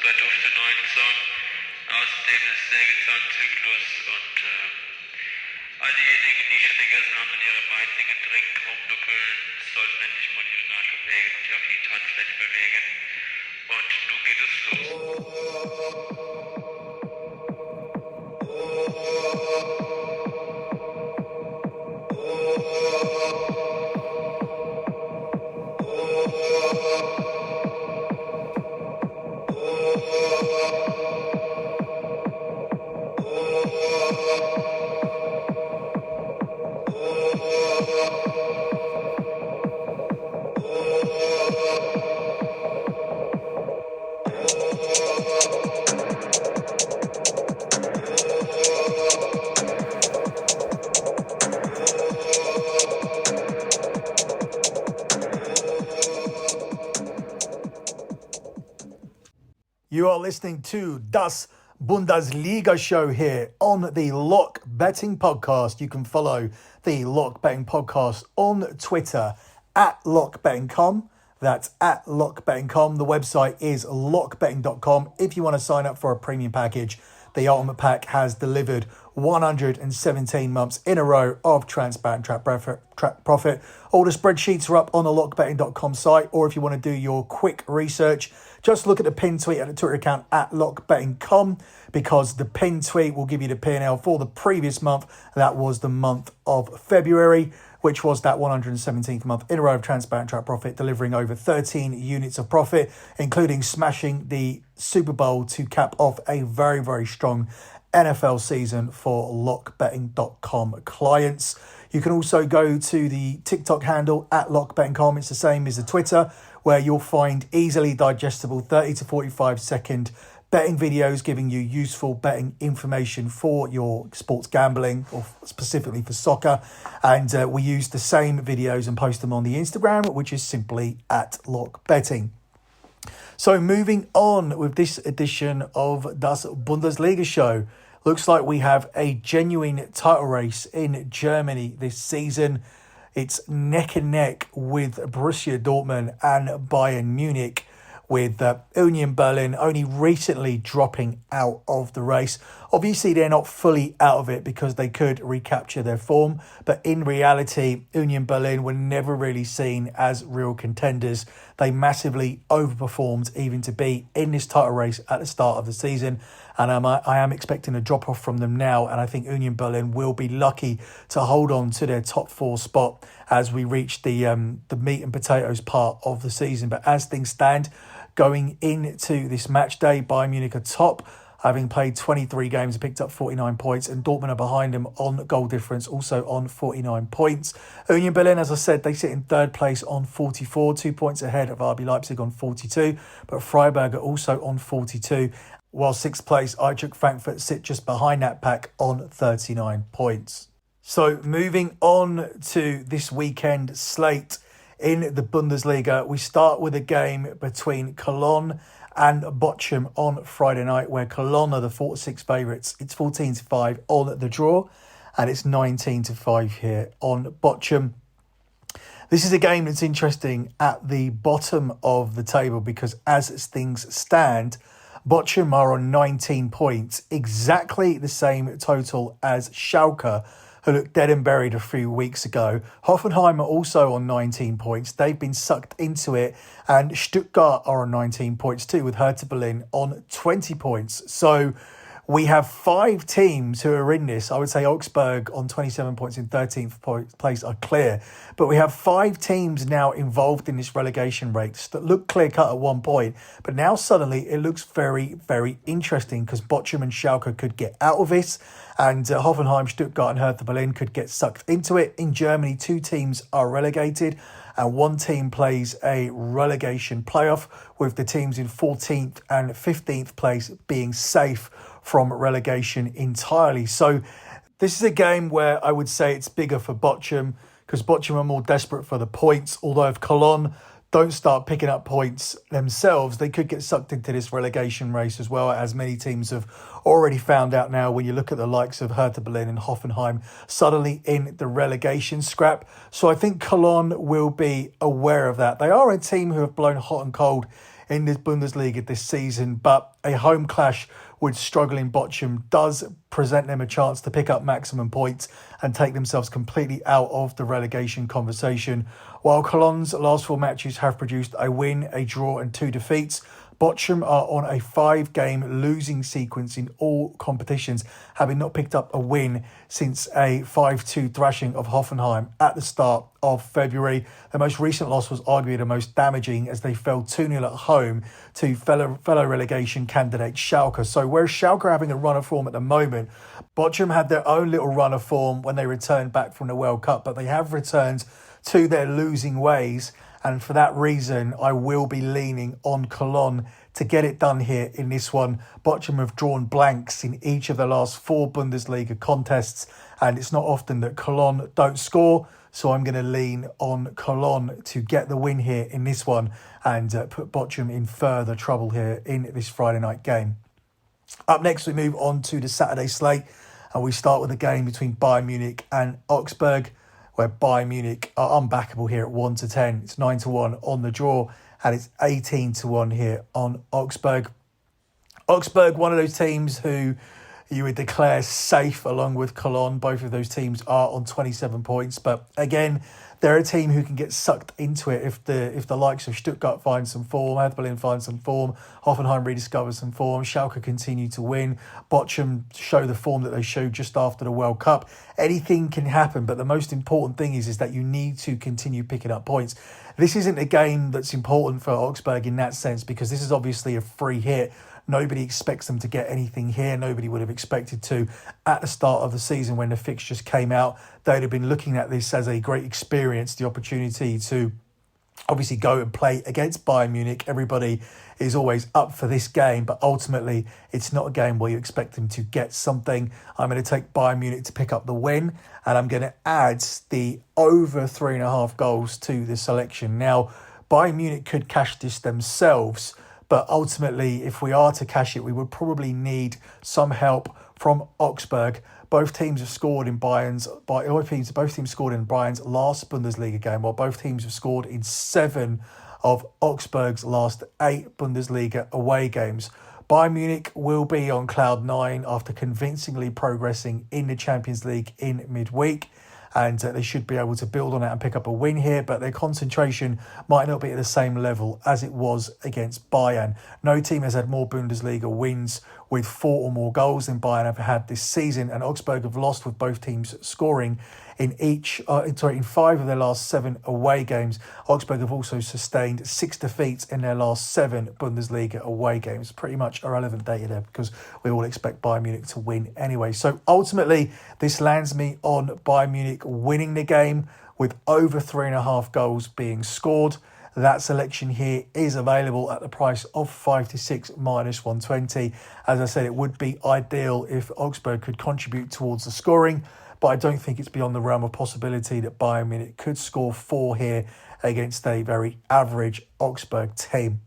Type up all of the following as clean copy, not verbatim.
bei Duft den neuen Song aus dem Sägezahnzyklus und all diejenigen, die schon gegessen haben und ihre Meitlinge trinken, rumnuckeln, sollten endlich mal ihre Nase bewegen und auch die Tanzfläche bewegen. Und nun geht es los. You are listening to Däs Bundesliga Show here on the Lock Betting Podcast. You can follow the Lock Betting Podcast on Twitter at lockbetting.com. That's at lockbetting.com. The website is lockbetting.com. If you want to sign up for a premium package, the Ultimate Pack has delivered 117 months in a row of transparent track profit. All the spreadsheets are up on the lockbetting.com site, or if you want to do your quick research, just look at the pinned tweet at the Twitter account at lockbetting.com, because the pinned tweet will give you the P&L for the previous month. That was the month of February, which was that 117th month in a row of transparent track profit, delivering over 13 units of profit, including smashing the Super Bowl to cap off a very, very strong NFL season for lockbetting.com clients. You can also go to the TikTok handle at lockbetting.com. It's the same as the Twitter, where you'll find easily digestible 30 to 45 second betting videos giving you useful betting information for your sports gambling, or specifically for soccer. And we use the same videos and post them on the Instagram, which is simply at lockbetting. So moving on with this edition of Däs Bundesliga Show, looks like we have a genuine title race in Germany this season. It's neck and neck with Borussia Dortmund and Bayern Munich, with Union Berlin only recently dropping out of the race. Obviously, they're not fully out of it because they could recapture their form. But in reality, Union Berlin were never really seen as real contenders. They massively overperformed even to be in this title race at the start of the season. And I am expecting a drop-off from them now. And I think Union Berlin will be lucky to hold on to their top four spot as we reach the meat and potatoes part of the season. But as things stand, going into this match day, Bayern Munich are top, having played 23 games and picked up 49 points, and Dortmund are behind them on goal difference, also on 49 points. Union Berlin, as I said, they sit in third place on 44, 2 points ahead of RB Leipzig on 42, but Freiburg are also on 42, while sixth place Eintracht Frankfurt sit just behind that pack on 39 points. So moving on to this weekend slate in the Bundesliga, we start with a game between Cologne and Bochum on Friday night, where Cologne are the 4-6 favourites. It's 14-5 on the draw, and it's 19-5 here on Bochum. This is a game that's interesting at the bottom of the table because as things stand, Bochum are on 19 points, exactly the same total as Schalke, who looked dead and buried a few weeks ago. Hoffenheim are also on 19 points. They've been sucked into it. And Stuttgart are on 19 points too, with Hertha Berlin on 20 points. So we have five teams who are in this. I would say Augsburg on 27 points in 13th place are clear. But we have five teams now involved in this relegation race that look clear-cut at one point. But now suddenly it looks very, very interesting because Bochum and Schalke could get out of this. And Hoffenheim, Stuttgart and Hertha Berlin could get sucked into it. In Germany, two teams are relegated and one team plays a relegation playoff, with the teams in 14th and 15th place being safe from relegation entirely. So this is a game where I would say it's bigger for Bochum because Bochum are more desperate for the points. Although if Cologne don't start picking up points themselves, they could get sucked into this relegation race as well, as many teams have already found out now when you look at the likes of Hertha Berlin and Hoffenheim suddenly in the relegation scrap. So I think Cologne will be aware of that. They are a team who have blown hot and cold in the Bundesliga this season, but a home clash with struggling Bochum does present them a chance to pick up maximum points and take themselves completely out of the relegation conversation. While Cologne's last 4 matches have produced a win, a draw and 2 defeats, Bochum are on a 5-game losing sequence in all competitions, having not picked up a win since a 5-2 thrashing of Hoffenheim at the start of February. The most recent loss was arguably the most damaging, as they fell 2-0 at home to fellow relegation candidate Schalke. So whereas Schalke are having a run of form at the moment, Bochum had their own little run of form when they returned back from the World Cup, but they have returned to their losing ways. And for that reason, I will be leaning on Cologne to get it done here in this one. Bochum have drawn blanks in each of the last 4 Bundesliga contests, and it's not often that Cologne don't score. So I'm going to lean on Cologne to get the win here in this one and put Bochum in further trouble here in this Friday night game. Up next, we move on to the Saturday slate, and we start with a game between Bayern Munich and Augsburg, where Bayern Munich are unbackable here at 1-10. It's 9-1 on the draw, and it's 18-1 here on Augsburg. Augsburg, one of those teams who you would declare safe along with Cologne. Both of those teams are on 27 points. But again, they're a team who can get sucked into it if the likes of Stuttgart find some form, Hertha Berlin find some form, Hoffenheim rediscover some form, Schalke continue to win, Bochum show the form that they showed just after the World Cup. Anything can happen, but the most important thing is that you need to continue picking up points. This isn't a game that's important for Augsburg in that sense, because this is obviously a free hit. Nobody expects them to get anything here. Nobody would have expected to at the start of the season when the fixtures came out. They'd have been looking at this as a great experience, the opportunity to obviously go and play against Bayern Munich. Everybody is always up for this game, but ultimately it's not a game where you expect them to get something. I'm going to take Bayern Munich to pick up the win, and I'm going to add the over 3.5 goals to the selection. Now, Bayern Munich could cash this themselves, but ultimately, if we are to cash it, we would probably need some help from Augsburg. Both teams have scored in both teams scored in Bayern's last Bundesliga game, while both teams have scored in 7 of Augsburg's last 8 Bundesliga away games. Bayern Munich will be on cloud 9 after convincingly progressing in the Champions League in midweek, and they should be able to build on it and pick up a win here, but their concentration might not be at the same level as it was against Bayern. No team has had more Bundesliga wins with 4 or more goals than Bayern have had this season, and Augsburg have lost with both teams scoring in 5 of their last 7 away games. Augsburg have also sustained 6 defeats in their last 7 Bundesliga away games. Pretty much irrelevant data there, because we all expect Bayern Munich to win anyway. So ultimately, this lands me on Bayern Munich winning the game with over 3.5 goals being scored. That selection here is available at the price of 5-6 minus 120. As I said, it would be ideal if Augsburg could contribute towards the scoring, but I don't think it's beyond the realm of possibility that Bayern Munich could score 4 here against a very average Augsburg team.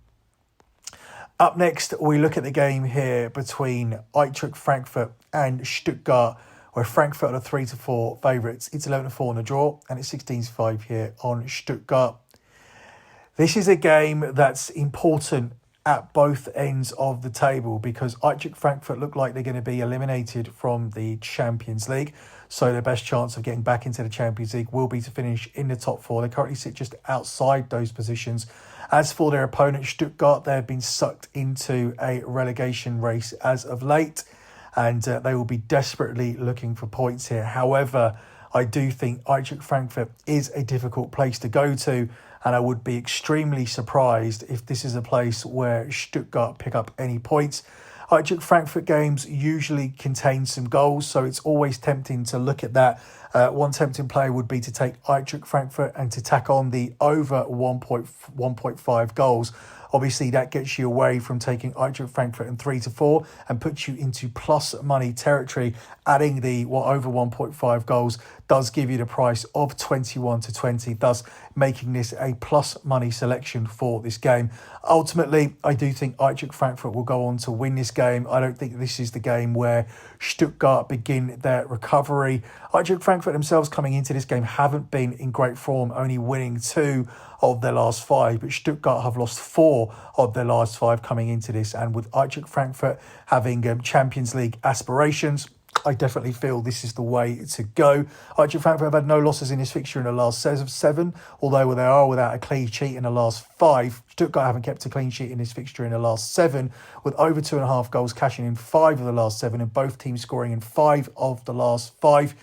Up next, we look at the game here between Eintracht Frankfurt and Stuttgart, where Frankfurt are the 3-4 favourites. It's 11-4 on the draw, and it's 16-5 here on Stuttgart. This is a game that's important at both ends of the table, because Eintracht Frankfurt look like they're going to be eliminated from the Champions League. So their best chance of getting back into the Champions League will be to finish in the top 4. They currently sit just outside those positions. As for their opponent, Stuttgart, they have been sucked into a relegation race as of late, and they will be desperately looking for points here. However, I do think Eintracht Frankfurt is a difficult place to go to, and I would be extremely surprised if this is a place where Stuttgart pick up any points. Eintracht Frankfurt games usually contain some goals, so it's always tempting to look at that. One tempting play would be to take Eintracht Frankfurt and to tack on the over 1.5 goals. Obviously, that gets you away from taking Eintracht Frankfurt in 3-4 and puts you into plus money territory. Adding the over 1.5 goals does give you the price of 21-20, thus making this a plus money selection for this game. Ultimately, I do think Eintracht Frankfurt will go on to win this game. I don't think this is the game where Stuttgart begin their recovery. Eintracht Frankfurt themselves coming into this game haven't been in great form, only winning 2 of their last 5, but Stuttgart have lost 4 of their last 5 coming into this. And with Eintracht Frankfurt having Champions League aspirations, I definitely feel this is the way to go. Eintracht Frankfurt have had no losses in this fixture in the last 7, although they are without a clean sheet in the last 5. Stuttgart haven't kept a clean sheet in this fixture in the last 7, with over 2.5 goals, cashing in 5 of the last 7, and both teams scoring in 5 of the last 5.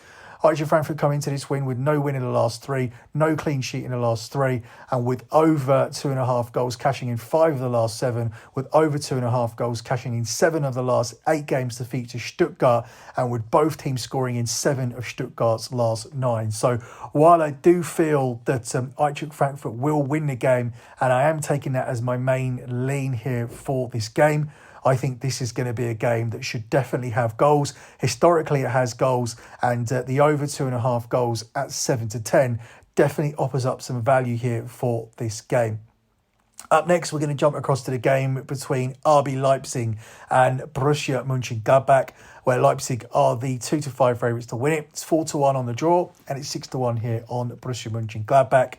Eintracht Frankfurt come into this win with no win in the last 3, no clean sheet in the last 3, and with over 2.5 goals, cashing in 5 of the last 7, with over 2.5 goals, cashing in 7 of the last 8 games to feature Stuttgart, and with both teams scoring in 7 of Stuttgart's last 9. So while I do feel that Eintracht Frankfurt will win the game, and I am taking that as my main lean here for this game, I think this is going to be a game that should definitely have goals. Historically, it has goals, and the over 2.5 goals at 7-10 definitely offers up some value here for this game. Up next, we're going to jump across to the game between RB Leipzig and Borussia Mönchengladbach, where Leipzig are the 2-5 favourites to win it. It's 4-1 on the draw, and it's 6-1 here on Borussia Mönchengladbach.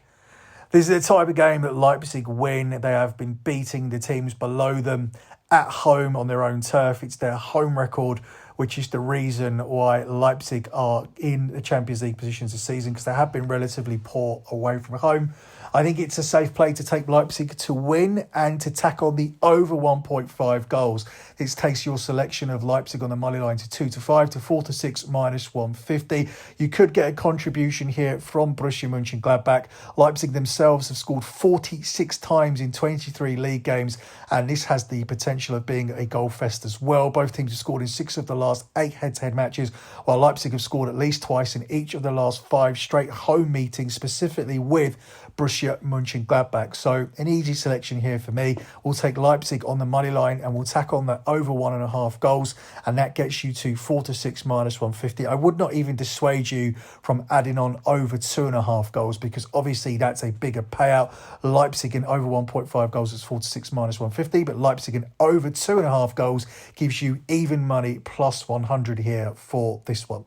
This is the type of game that Leipzig win. They have been beating the teams below them at home on their own turf. It's their home record, which is the reason why Leipzig are in the Champions League positions this season, because they have been relatively poor away from home. I think it's a safe play to take Leipzig to win and to tack on the over 1.5 goals. This takes your selection of Leipzig on the money line to 2-5 to 4-6 minus 150. You could get a contribution here from Borussia Mönchengladbach. Leipzig themselves have scored 46 times in 23 league games, and this has the potential of being a goal fest as well. Both teams have scored in 6 of the last 8 head-to-head matches, while Leipzig have scored at least twice in each of the last 5 straight home meetings, specifically with Borussia Mönchengladbach. So an easy selection here for me. We'll take Leipzig on the money line, and we'll tack on that over 1.5 goals, and that gets you to 4-6 minus 150. I would not even dissuade you from adding on over 2.5 goals, because obviously that's a bigger payout. Leipzig in over 1.5 goals is 4-6 minus 150, but Leipzig in over 2.5 goals gives you even money plus 100 here for this one.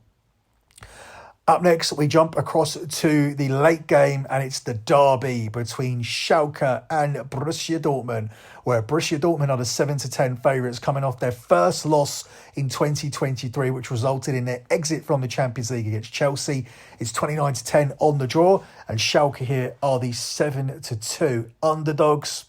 Up next, we jump across to the late game, and it's the derby between Schalke and Borussia Dortmund, where Borussia Dortmund are the 7-10 favourites coming off their first loss in 2023, which resulted in their exit from the Champions League against Chelsea. It's 29-10 on the draw, and Schalke here are the 7-2 underdogs.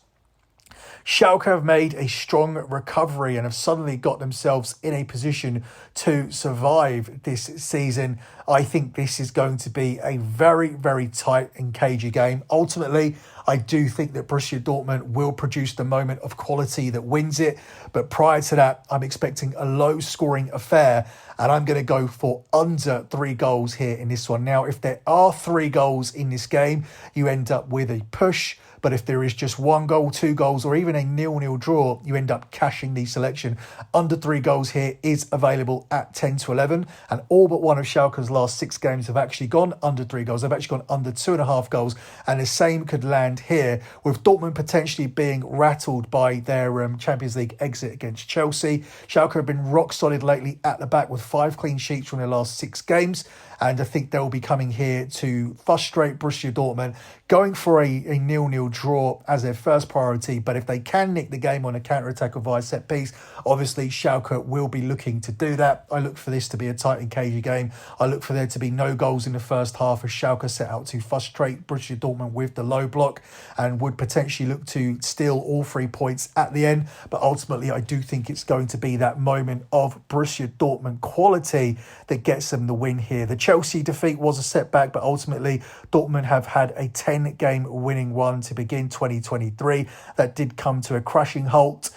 Schalke have made a strong recovery and have suddenly got themselves in a position to survive this season. I think this is going to be a very, very tight and cagey game. Ultimately, I do think that Borussia Dortmund will produce the moment of quality that wins it. But prior to that, I'm expecting a low-scoring affair, and I'm going to go for under 3 goals here in this one. Now, if there are 3 goals in this game, you end up with a push. But if there is just 1 goal, 2 goals, or even a 0-0 draw, you end up cashing the selection. Under 3 goals here is available at 10-11. And all but one of Schalke's last 6 games have actually gone under 3 goals. They've actually gone under 2.5 goals. And the same could land here, with Dortmund potentially being rattled by their Champions League exit against Chelsea. Schalke have been rock solid lately at the back with 5 clean sheets from their last 6 games. And I think they'll be coming here to frustrate Borussia Dortmund, going for a 0-0 draw as their first priority. But if they can nick the game on a counter-attack or via set piece, obviously Schalke will be looking to do that. I look for this to be a tight and cagey game. I look for there to be no goals in the first half, as Schalke set out to frustrate Borussia Dortmund with the low block and would potentially look to steal all 3 points at the end. But ultimately, I do think it's going to be that moment of Borussia Dortmund quality that gets them the win here. The Chelsea defeat was a setback, but ultimately Dortmund have had a 10-game winning run to begin 2023. That did come to a crashing halt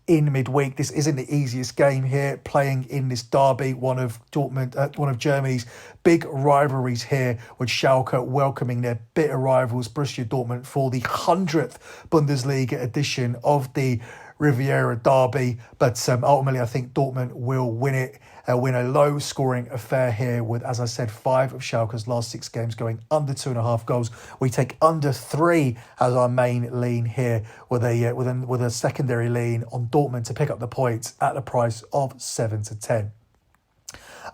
in midweek. This isn't the easiest game here, playing in this derby, one of Germany's big rivalries here, with Schalke welcoming their bitter rivals Borussia Dortmund for the 100th Bundesliga edition of the Revierderby. But ultimately, I think Dortmund will win it. Win a low-scoring affair here with, as I said, 5 of Schalke's last 6 games going under 2.5 goals. We take under 3 as our main lean here, with a secondary lean on Dortmund to pick up the points at the price of 7-10.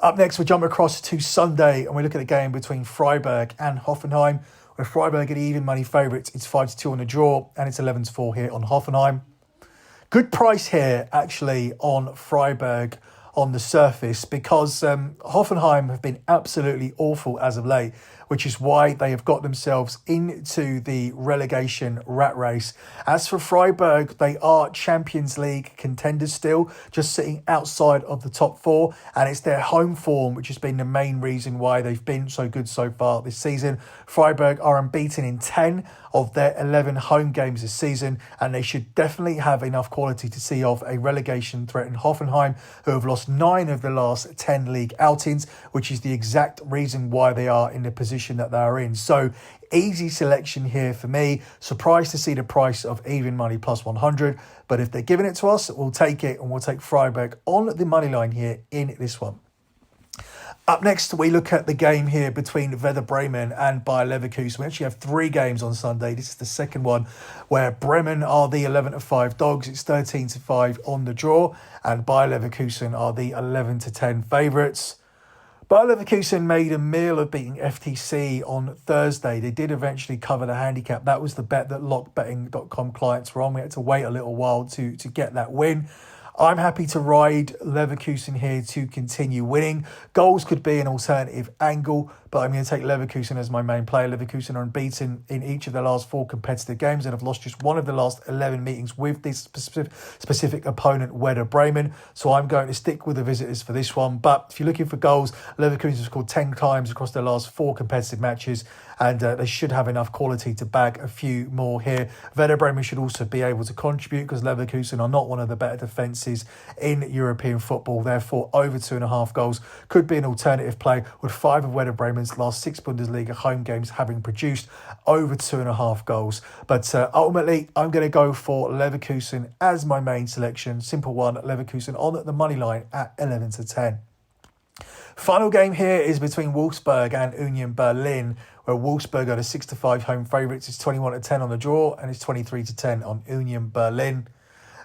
Up next, we jump across to Sunday, and we look at the game between Freiburg and Hoffenheim, where Freiburg are even money favourites. It's 5-2 on the draw, and it's 11-4 here on Hoffenheim. Good price here, actually, on Freiburg on the surface, because Hoffenheim have been absolutely awful as of late, which is why they have got themselves into the relegation rat race. As for Freiburg, they are Champions League contenders still, just sitting outside of the top four, and it's their home form which has been the main reason why they've been so good so far this season. Freiburg are unbeaten in 10 of their 11 home games this season, and they should definitely have enough quality to see off a relegation threatened Hoffenheim, who have lost 9 of the last 10 league outings, which is the exact reason why they are in the position that they are in. So easy selection here for me. Surprised to see the price of even money plus 100, but if they're giving it to us, we'll take it, and we'll take Freiburg on the money line here in this one. Up next, we look at the game here between Werder Bremen and Bayer Leverkusen. We actually have 3 games on Sunday. This is the second one, where Bremen are the 11-5 dogs. It's 13-5 on the draw, and Bayer Leverkusen are the 11-10 favourites. Bayer Leverkusen made a meal of beating FTC on Thursday. They did eventually cover the handicap. That was the bet that lockbetting.com clients were on. We had to wait a little while to get that win. I'm happy to ride Leverkusen here to continue winning. Goals could be an alternative angle, but I'm going to take Leverkusen as my main player. Leverkusen are unbeaten in each of their last 4 competitive games and have lost just one of the last 11 meetings with this specific opponent, Werder Bremen. So I'm going to stick with the visitors for this one. But if you're looking for goals, Leverkusen have scored 10 times across their last 4 competitive matches, and they should have enough quality to bag a few more here. Werder Bremen should also be able to contribute, because Leverkusen are not one of the better defences in European football. Therefore, over 2.5 goals could be an alternative play, with 5 of Werder Bremen's last 6 Bundesliga home games having produced over 2.5 goals. But ultimately, I'm going to go for Leverkusen as my main selection. Simple one, Leverkusen on the money line at 11-10. Final game here is between Wolfsburg and Union Berlin, where Wolfsburg are the 6-5 home favourites. It's 21-10 on the draw, and it's 23-10 on Union Berlin.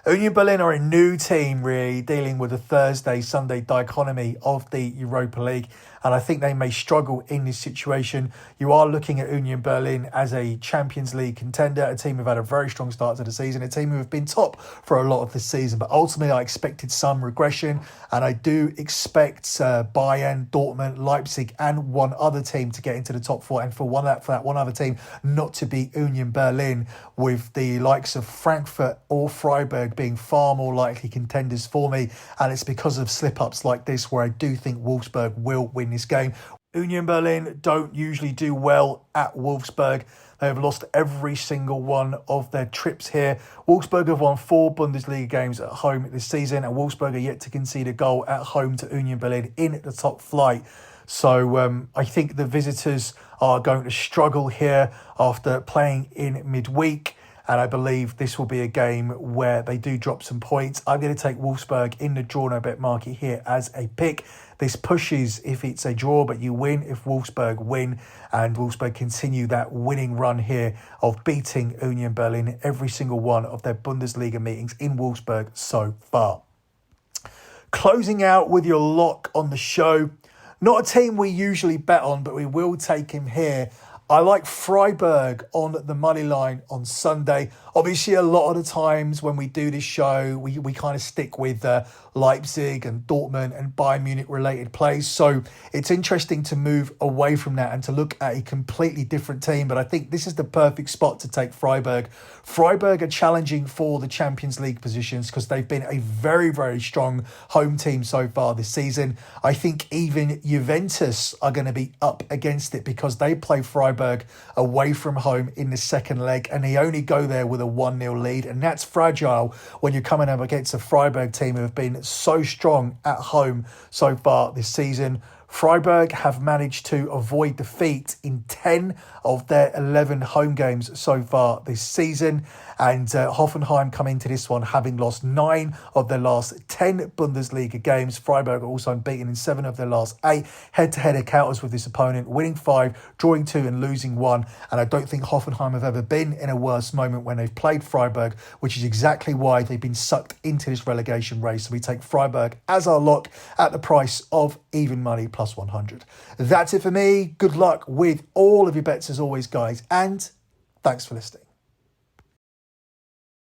Union Berlin are a new team, really, dealing with the Thursday-Sunday dichotomy of the Europa League, and I think they may struggle in this situation. You are looking at Union Berlin as a Champions League contender, a team who have had a very strong start to the season, a team who have been top for a lot of the season, but ultimately I expected some regression, and I do expect Bayern, Dortmund, Leipzig, and one other team to get into the top 4, and for that one other team not to be Union Berlin, with the likes of Frankfurt or Freiburg being far more likely contenders for me. And it's because of slip-ups like this where I do think Wolfsburg will win this game. Union Berlin don't usually do well at Wolfsburg. They have lost every single one of their trips here. Wolfsburg have won 4 Bundesliga games at home this season, and Wolfsburg are yet to concede a goal at home to Union Berlin in the top flight. So I think the visitors are going to struggle here after playing in midweek, and I believe this will be a game where they do drop some points. I'm going to take Wolfsburg in the draw no bet market here as a pick. This pushes if it's a draw, but you win if Wolfsburg win, and Wolfsburg continue that winning run here of beating Union Berlin in every single one of their Bundesliga meetings in Wolfsburg so far. Closing out with your lock on the show. Not a team we usually bet on, but we will take him here. I like Freiburg on the money line on Sunday. Obviously, a lot of the times when we do this show, we kind of stick with Leipzig and Dortmund and Bayern Munich related plays. So it's interesting to move away from that and to look at a completely different team. But I think this is the perfect spot to take Freiburg. Freiburg are challenging for the Champions League positions because they've been a very, very strong home team so far this season. I think even Juventus are going to be up against it because they play Freiburg away from home in the second leg, and they only go there with a 1-0 lead, and that's fragile when you're coming up against a Freiburg team who have been so strong at home so far this season. Freiburg have managed to avoid defeat in 10 of their 11 home games so far this season. And Hoffenheim come into this one having lost 9 of their last 10 Bundesliga games. Freiburg are also unbeaten in 7 of their last 8 head-to-head encounters with this opponent, winning 5, drawing 2 and losing 1. And I don't think Hoffenheim have ever been in a worse moment when they've played Freiburg, which is exactly why they've been sucked into this relegation race. So we take Freiburg as our lock at the price of even money plus 100. That's it for me. Good luck with all of your bets as always, guys. And thanks for listening.